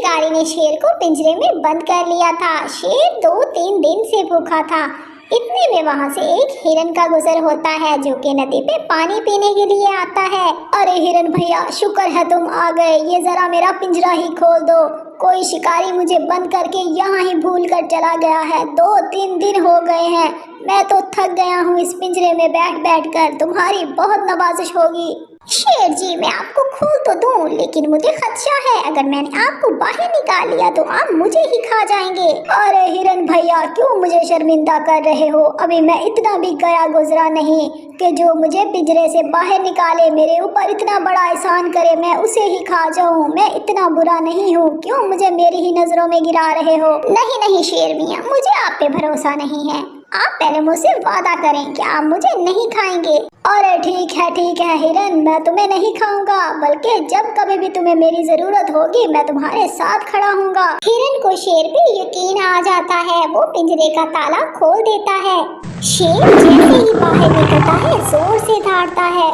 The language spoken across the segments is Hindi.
शिकारी ने शेर को पिंजरे में बंद कर लिया था। शेर 2-3 दिन से भूखा था। इतने में वहां से एक हिरन का गुजर होता है जो कि नदी पे पानी पीने के लिए आता है। अरे हिरन भैया, शुक्र है तुम आ गए। ये जरा मेरा पिंजरा ही खोल दो। कोई शिकारी मुझे बंद करके यहाँ ही भूल कर चला गया है। 2-3 दिन हो गए हैं। मैं तो थक गया हूँ इस पिंजरे में बैठ बैठ कर। तुम्हारी बहुत नवाजिश होगी। शेर जी, मैं आपको खोल तो दूं, लेकिन मुझे खदशा है अगर मैंने आपको बाहर निकाल लिया तो आप मुझे ही खा जाएंगे। अरे हिरन भैया, क्यों मुझे शर्मिंदा कर रहे हो? अभी मैं इतना भी गया गुजरा नहीं कि जो मुझे पिंजरे से बाहर निकाले, मेरे ऊपर इतना बड़ा एहसान करे, मैं उसे ही खा जाऊं। मैं इतना बुरा नहीं हूँ, क्यों मुझे मेरी ही नजरों में गिरा रहे हो? नहीं नहीं शेर मियाँ, मुझे आप पे भरोसा नहीं है। आप पहले मुझसे वादा करें कि आप मुझे नहीं खाएंगे। अरे ठीक है हिरन, मैं तुम्हें नहीं खाऊंगा, बल्कि जब कभी भी तुम्हें मेरी जरूरत होगी मैं तुम्हारे साथ खड़ा हूँगा। हिरन को शेर पे यकीन आ जाता है। वो पिंजरे का ताला खोल देता है। शेर जैसे ही बाहर निकलता है जोर से दौड़ता है।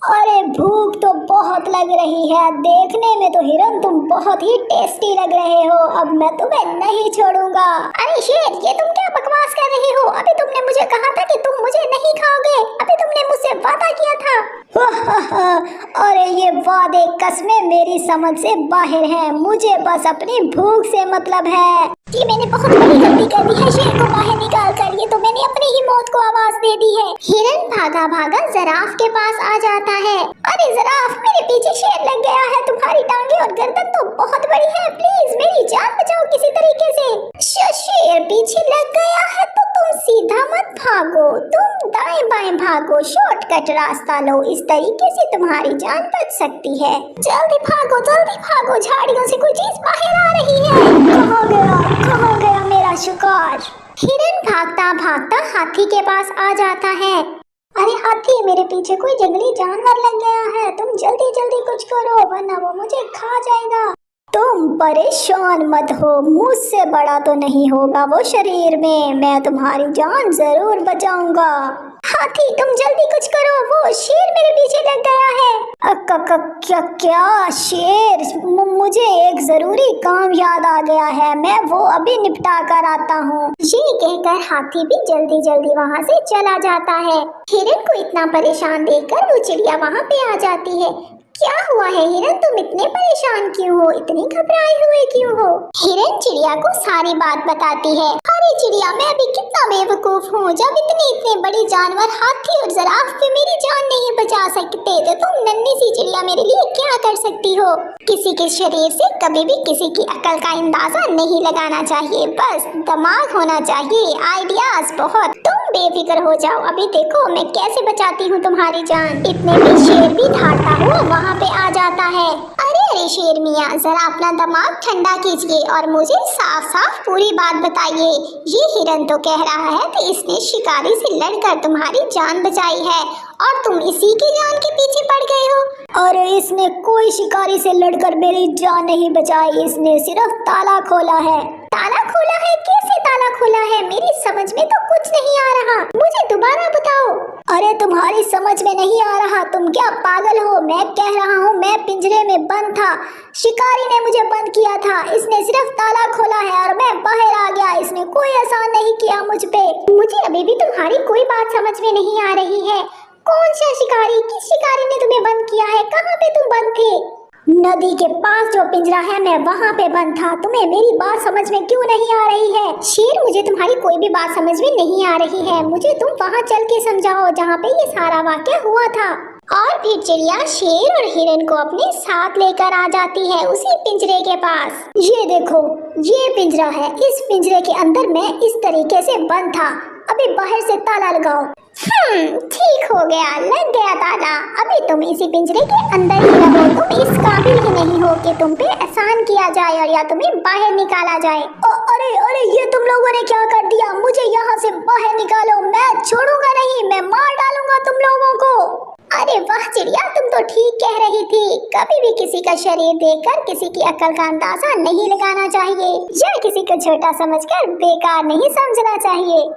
अरे भूख तो बहुत लग रही है। देखने में तो हिरन तुम बहुत ही टेस्टी लग रहे हो। अब मैं तुम्हें नहीं छोड़ूंगा। अरे शेर, ये तुम क्या बकवास कर रहे हो? अभी तुमने मुझे कहा था कि तुम मुझे नहीं खाओगे। अभी तुमने मुझसे वादा किया था। अरे ये वादे कस्में मेरी समझ से बाहर हैं। मुझे बस अपनी भूख से मतलब है। ये मैंने बहुत बड़ी गलती कर दी है शेर को बाहर निकाल कर। ये तो मैंने अपनी ही मौत को आवाज दे दी है। हिरन भागा भागा जराफ के पास आ जाता है। अरे जराफ, मेरे पीछे शेर लग गया है। तुम्हारी टांगे और गर्दन तो बहुत बड़ी है। प्लीज मेरी जान बचाओ किसी तरीके से। शेर पीछे लग गया है तो तुम सीधा मत भागो, तुम दाएं बाएं भागो। शॉर्टकट रास्ता लो, इस तरीके से तुम्हारी जान बच सकती है। जल्दी भागो, झाड़ियों से कोई चीज बाहर आ रही है। कहाँ गया मेरा शिकार? हिरन भागता भागता हाथी के पास आ जाता है। अरे हाथी, मेरे पीछे कोई जंगली जानवर लग गया है। तुम जल्दी जल्दी कुछ करो वरना वो मुझे खा जाएगा। तुम परेशान मत हो, मुझसे बड़ा तो नहीं होगा वो शरीर में। मैं तुम्हारी जान जरूर बचाऊंगा। हाथी, तुम जल्दी कुछ करो, वो शेर मेरे पीछे लग गया है। क्या शेर? मुझे एक जरूरी काम याद आ गया है, मैं वो अभी निपटा कर आता हूँ। ये कहकर हाथी भी जल्दी जल्दी वहाँ से चला जाता है। हिरन को इतना परेशान देखकर वो चिड़िया वहाँ पे आ जाती है। क्या हुआ है हिरन, तुम इतने परेशान क्यों हो? इतने घबराए हुए क्यों हो? हिरन चिड़िया को सारी बात बताती है। अरे चिड़िया, मैं अभी कितना बेवकूफ हूँ। जब इतने बड़े जानवर हाथी और जराफ भी मेरी जान नहीं बचा सकते तो तुम नन्ही सी चिड़िया मेरे लिए क्या कर सकती हो? किसी के शरीर से कभी भी किसी की अकल का अंदाजा नहीं लगाना चाहिए, बस दिमाग होना चाहिए, आइडियाज बहुत। तुम बेफिक्र हो जाओ, अभी देखो मैं कैसे बचाती हूँ तुम्हारी जान। इतने में शेर भी दौड़ता हुआ वहाँ पे आ जाता है। अरे शेर मियाँ, जरा अपना दिमाग ठंडा कीजिए और मुझे साफ साफ पूरी बात बताइए। ये हिरन तो कह रहा है कि इसने शिकारी से लड़कर तुम्हारी जान बचाई है और तुम इसी की जान के पीछे पड़ गए हो। अरे इसने कोई शिकारी से लड़कर मेरी जान नहीं बचाई, इसने सिर्फ ताला खोला है। ताला खोला है? कैसे ताला खोला है? मेरी समझ में तो कुछ नहीं आ रहा, मुझे दोबारा बताओ। अरे तुम्हारी समझ में नहीं आ रहा? तुम क्या पागल हो? मैं कह रहा हूँ मैं पिंजरे में बंद था, शिकारी ने मुझे बंद किया था। इसने सिर्फ ताला खोला है और मैं बाहर आ गया। इसने कोई एहसान नहीं किया मुझ पे। मुझे अभी भी तुम्हारी कोई बात समझ में नहीं आ रही है। कौन सा शिकारी? किस शिकारी ने तुम्हें बंद किया है? कहाँ पे तुम बंद थे? नदी के पास जो पिंजरा है मैं वहाँ पे बंद था। तुम्हें मेरी बात समझ में क्यों नहीं आ रही है? शेर, मुझे तुम्हारी कोई भी बात समझ में नहीं आ रही है। मुझे तुम वहाँ चल के समझाओ जहाँ पे ये सारा वाक़या हुआ था। और फिर चिड़िया शेर और हिरन को अपने साथ लेकर आ जाती है उसी पिंजरे के पास। ये देखो, ये पिंजरा है। इस पिंजरे के अंदर मैं इस तरीके से बंद था। अभी बाहर से ताला लगाओ। ठीक हो गया, लग गया ताला। अभी तुम इसी पिंजरे के अंदर ही रहो। तुम इस काबिल ही नहीं हो कि तुम पे एहसान किया जाए और या तुम्हें बाहर निकाला जाए। अरे ये तुम लोगों ने क्या कर दिया? मुझे यहाँ से बाहर निकालो, मैं छोड़ूंगा नहीं, मैं मार डालूंगा तुम लोगों को। अरे वाह चिड़िया, तुम तो ठीक कह रही थी। कभी भी किसी का शरीर देखकर किसी की अकल का अंदाजा नहीं लगाना चाहिए या किसी को छोटा समझकर बेकार नहीं समझना चाहिए।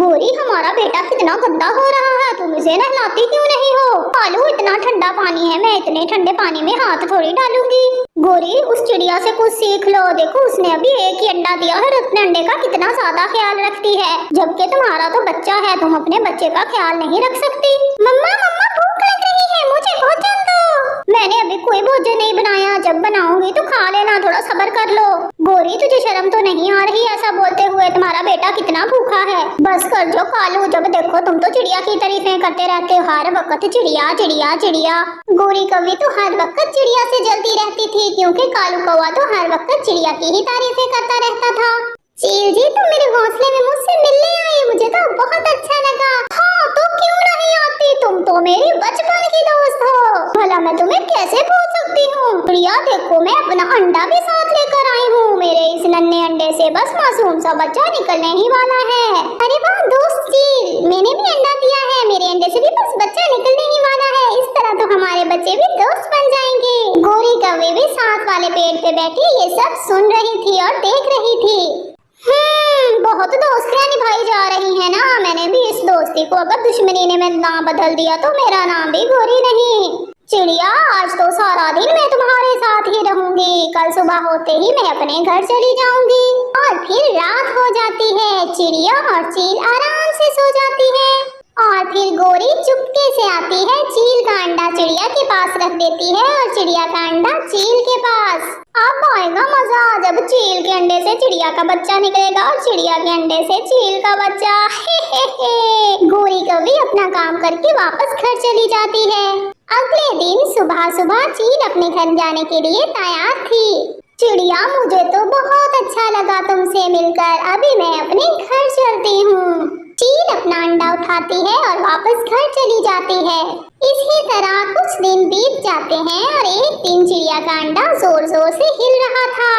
गोरी, हमारा बेटा कितना गंदा हो रहा है, तुम इसे नहलाती क्यों नहीं हो? कालू, इतना ठंडा पानी है, मैं इतने ठंडे पानी में हाथ थोड़ी डालूंगी। गोरी, उस चिड़िया से कुछ सीख लो, देखो उसने अभी एक ही अंडा दिया है और अपने अंडे का कितना ज्यादा ख्याल रखती है, जबकि तुम्हारा तो बच्चा है, तुम अपने बच्चे का ख्याल नहीं रख सकती। मम्मा मम्मा, भूख लग रही है, मुझे भोजन दो। मैंने अभी कोई भोजन नहीं बनाया, जब बनाऊंगी तो खा लेना, थोड़ा सब्र कर लो। गोरी, तुझे शर्म तो नहीं आ रही ऐसा बोलते हुए? तुम्हारा बेटा कितना भूखा है, बस कर जो कालू, जब देखो तुम तो चिड़िया की तारीफें करते रहते हो, हर वक्त चिड़िया चिड़िया चिड़िया। गोरी कौवी तो हर वक्त चिड़िया से जलती रहती थी, क्योंकि कालू कौवा तो हर वक्त चिड़िया की ही तारीफें करता रहता था। चील जी, तुम मेरे घोंसले में मुझसे मिलने आई, मुझे तो बहुत अच्छा लगा। हाँ, तो क्यों नहीं आती, तुम तो मेरी बचपन की दोस्त हो, भला मैं तुम्हें कैसे भूल सकती हूँ। प्रिया देखो, मैं अपना अंडा भी साथ लेकर आई हूँ, मेरे इस नन्हे अंडे से बस मासूम सा बच्चा निकलने ही वाला है। अरे वाह दोस्त चील, मैंने भी अंडा दिया है, मेरे अंडे से भी बस बच्चा निकलने ही वाला है, इस तरह तो हमारे बच्चे भी दोस्त बन जाएंगे। गोरी कौवे भी साथ वाले पेड़ पे बैठी ये सब सुन रही थी और देख रही थी। बहुत दोस्तियां निभाई जा रही है ना, मैंने भी इस दोस्ती को अगर दुश्मनी ने मैं नाम बदल दिया तो मेरा नाम भी गोरी नहीं। चिड़िया, आज तो सारा दिन मैं तुम्हारे साथ ही रहूंगी, कल सुबह होते ही मैं अपने घर चली जाऊंगी और फिर रात हो जाती है, चिड़िया और चील आराम से सो जाती है और फिर गोरी चुपके से आती है, चील का अंडा चिड़िया के पास रख देती है और चिड़िया का अंडा चील के पास। अब आएगा मजा, जब चील के अंडे से चिड़िया का बच्चा निकलेगा और चिड़िया के अंडे से चील का बच्चा। हे। गोरी कौवी अपना काम करके वापस घर चली जाती है। अगले दिन सुबह सुबह चील अपने घर जाने के लिए तैयार थी। चिड़िया, मुझे तो बहुत अच्छा लगा तुमसे मिलकर, अभी मैं अपने घर चलती हूँ। चील अपना अंडा उठाती है और वापस घर चली जाती है। इसी तरह कुछ दिन बीत जाते हैं और एक दिन चिड़िया का अंडा जोर जोर से हिल रहा था।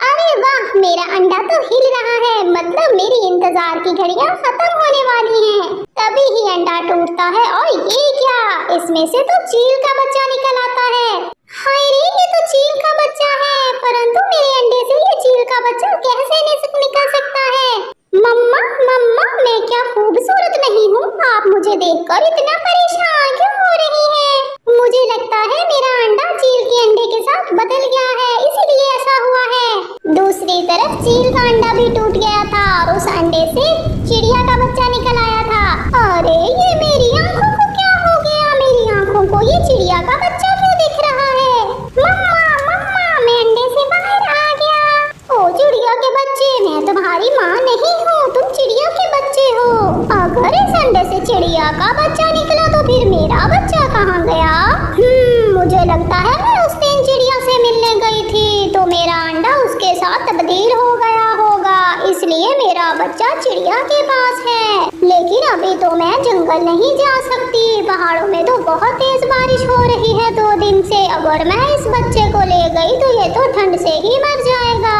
अरे वाह, मेरा अंडा तो हिल रहा है, मतलब मेरी इंतजार की घड़ियां खत्म होने वाली हैं। तभी ही अंडा टूटता है और ये क्या, इसमें से तो चील का बच्चा निकल आता है। हाय रे, ये तो चील का बच्चा है, परंतु मेरे अंडे से ये चील का बच्चा कैसे निकल सकता है? मम्मा मम्मा, मैं क्या खूबसूरत नहीं हूँ? आप मुझे देखकर इतना परेशान क्यों हो रही हैं? मुझे लगता है मेरा अंडा चील के अंडे के साथ बदल गया है, इसीलिए ऐसा हुआ है। दूसरी तरफ चील का अंडा भी टूट गया था और उस अंडे से चिड़िया का बच्चा निकल आया था। अरे, ये मेरी आँखों को क्या हो गया? मेरी आँखों को ये चिड़िया का बच्चा क्यों दिख रहा है? मम्मा मम्मा, मैं अंडे से बाहर आ गया। ओ चिड़िया के बच्चे, मैं तुम्हारी माँ नहीं हूँ, तुम चिड़िया के बच्चे हो। अगर इस अंडे से चिड़िया का बच्चा निकला तो फिर मेरा बच्चा कहाँ गया? मुझे लगता है मैं उस दिन चिड़िया से मिलने गई थी तो मेरा अंडा उसके साथ तब्दील हो गया होगा, इसलिए मेरा बच्चा चिड़िया के पास है। लेकिन अभी तो मैं जंगल नहीं जा सकती, पहाड़ों में तो बहुत तेज बारिश हो रही है 2 दिन से, अगर मैं इस बच्चे को ले गई तो ये तो ठंड से ही मर जाएगा।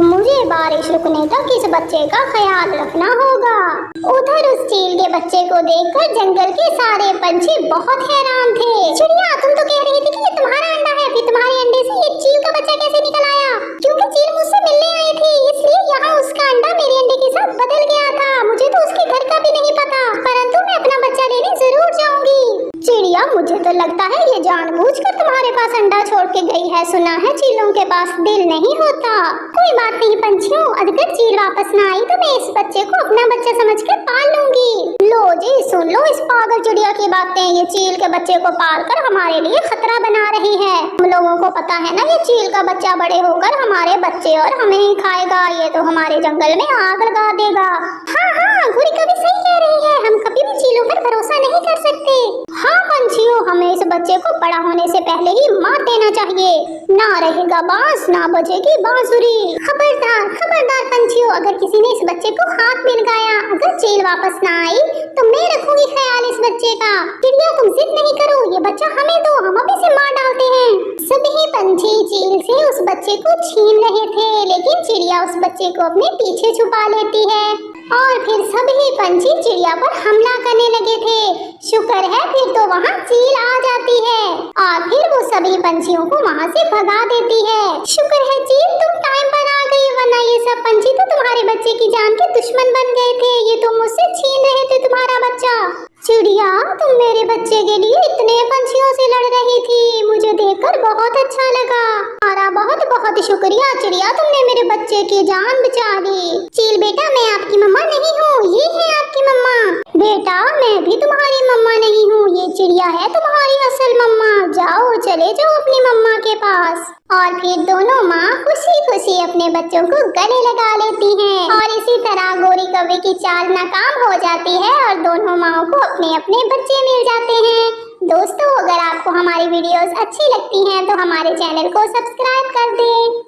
मुझे बारिश रुकने तक इस बच्चे का ख्याल रखना होगा। उधर उस चील के बच्चे को देखकर जंगल के सारे पंछी बहुत हैरान थे। चिड़िया, तुम तो कह रही थी कि ये तुम्हारा अंडा है, फिर तुम्हारे अंडे से ये चील का बच्चा कैसे निकल आया? क्योंकि चील मुझसे मिलने आई थी, इसलिए यहाँ उसका अंडा मेरे अंडे के साथ बदल गया था। मुझे तो उसके घर का भी नहीं पता, परंतु मैं अपना बच्चा लेने जरूर जाऊंगी। चिड़िया, मुझे तो लगता है ये जानबूझकर तुम्हारे पास अंडा छोड़ के गई है, सुना है चीलों के पास दिल नहीं होता। कोई बात नहीं पंछियों, अगर चील वापस ना आई तो मैं इस बच्चे को अपना बच्चा समझकर पाल लूंगी। लो जी, सुन लो इस पागल चिड़िया की बातें, ये चील के बच्चे को पालकर हमारे लिए खतरा बना रही है। हम लोगों को पता है ना, ये चील का बच्चा बड़े होकर हमारे बच्चे और हमें ही खाएगा, ये तो हमारे जंगल में आग लगा देगा। हाँ हाँ, गोरी कभी सही कह रही है, हम कभी भी चीलों पर भरोसा नहीं कर सकते। हाँ पंछियों, हमें इस बच्चे को बड़ा होने से पहले ही मार देना चाहिए, ना रहेगा बांस ना बजेगी बांसुरी। खबरदार खबरदार पंछियों, अगर किसी ने इस बच्चे को हाथ में लगाया, अगर चील वापस ना आई तो मैं रखूंगी ख्याल इस बच्चे का। चिड़िया, तुम जिद नहीं करो, ये बच्चा हमें दो, हम अभी से मार डालते हैं। सभी पंछी चील से उस बच्चे को छीन रहे थे, लेकिन चिड़िया उस बच्चे को अपने पीछे छुपा लेती है और फिर सभी पंछी चिड़िया पर हमला करने लगे थे। शुक्र है फिर तो वहाँ चील आ जाती है और फिर वो सभी पंछियों को वहाँ से भगा देती है। शुक्र है चील, तुम टाइम पर आ गई, वरना ये सब पंछी तो तुम्हारे बच्चे की जान के दुश्मन बन गए थे, ये तो मुझसे छीन रहे तुम्हारा बच्चा। चिड़िया, तुम मेरे बच्चे के लिए इतने पंछियों से लड़ रही थी, मुझे देखकर बहुत अच्छा लगा। तुम्हारा बहुत बहुत शुक्रिया चिड़िया, तुमने मेरे बच्चे की जान बचा दी। चील बेटा, मैं आपकी मम्मा नहीं हूँ, ये है आपकी मम्मा। बेटा, मैं भी तुम्हारी मम्मा नहीं हूँ, ये चिड़िया है तुम्हारी असल मम्मा। जाओ, चले जाओ अपनी मम्मा के पास। और फिर दोनों माँ खुशी खुशी अपने बच्चों को गले लगा लेती हैं। और इसी तरह गोरी कौवे की चाल नाकाम हो जाती है और दोनों माँओं को अपने अपने बच्चे मिल जाते हैं। दोस्तों, अगर आपको हमारी वीडियोस अच्छी लगती हैं तो हमारे चैनल को सब्सक्राइब कर दें।